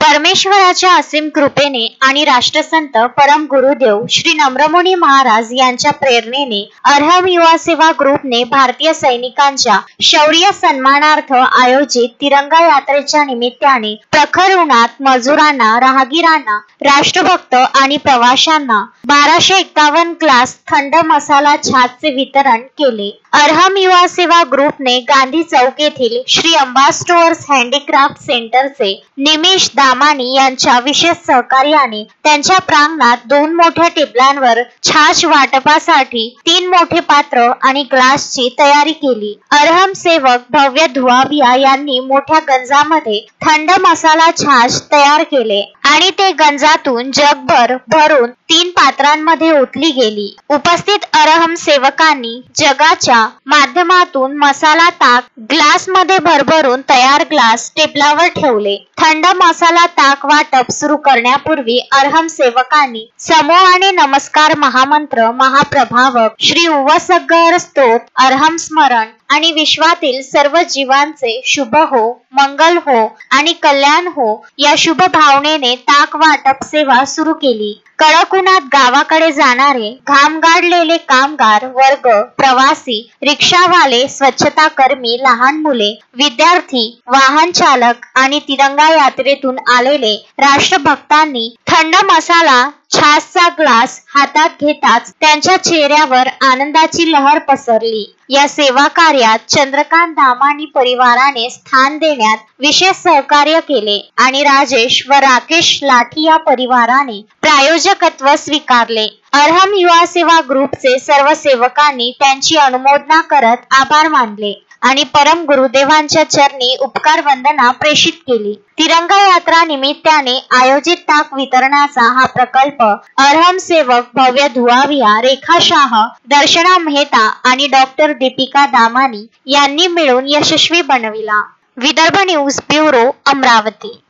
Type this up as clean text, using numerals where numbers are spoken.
परमेश्वराच्या असीम कृपेने आणि राष्ट्रसंत परम गुरुदेव श्री नम्रमुनी महाराज यांच्या प्रेरणेने अरहम युवा सेवा ग्रुपने भारतीय सैनिकांच्या शौर्य सन्मानार्थ आयोजित तिरंगा यात्रेच्या निमित्ताने प्रखर उन्हात मजुरांना, राहगीरांना, राष्ट्रभक्त आणि प्रवाशांना 1251 ग्लास थंड मसाला छासचे वितरण केले। अरहम युवा सेवा ग्रुपने गांधी चौक येथील श्री अंबा स्टोअर्स हँडीक्राफ्ट सेंटरचे निमिष दामानी यांच्या विशेष सहकार्याने त्यांच्या प्रांगणात 2 मोठ्या टेबलांवर छाछ वाटपासाठी 3 मोठे पात्र आणि ग्लासची तयारी केली। अरहम सेवक भव्य धुआविया यांनी मोठ्या गंजामध्ये थंड मसाला छाछ तयार केले आणि ते गंजातून जगभर भरून 3 पात्रांमध्ये ओतली गेली। उपस्थित अरहम सेवकांनी जगाच्या माध्यमातून मसाला ताक ग्लासमध्ये भरभरून तयार ग्लास टेबलावर ठेवले। थंड मसाला ताक वाटप सुरू करण्यापूर्वी अरहम सेवकांनी समूहाने नमस्कार महामंत्र, महाप्रभावक, श्री उवसगर स्तोत्र, अरहम स्मरण आणि विश्वातील सर्व जीवांचे शुभ हो, मंगल हो आणि कल्याण हो या शुभ भावनेने ताक वाटप सेवा सुरू केली। कडक उन्हात गावाकडे जाणारे घाम गाडलेले कामगार वर्ग, प्रवासी, रिक्षावाले, स्वच्छता कर्मी, लहान मुले, विद्यार्थी, वाहन चालक आणि तिरंगा यात्रेतून आलेले राष्ट्रभक्तांनी थंड मसाला छासचा ग्लास हातात घेताच त्यांच्या चेहऱ्यावर आनंदाची लहर पसरली। या सेवा कार्यात चंद्रकांत दामानी परिवाराने स्थान देण्यात विशेष सहकार्य केले आणि राजेश व राकेश लाठी या परिवाराने प्रायोजकत्व स्वीकारले। अरहम युवा सेवा ग्रुपचे सर्व सेवकांनी त्यांची अनुमोदना करत आभार मानले आणि परम गुरुदेवांच्या चरणी उपकार वंदना प्रेषित केली। तिरंगा यात्रा निमित्ताने आयोजित ताक वितरणाचा हा प्रकल्प अरहम सेवक भव्य धुआविया, रेखा शाह, दर्शना मेहता आणि डॉक्टर दीपिका दामानी यांनी मिळून यशस्वी बनविला। Vidarbha news bureau, Amravati.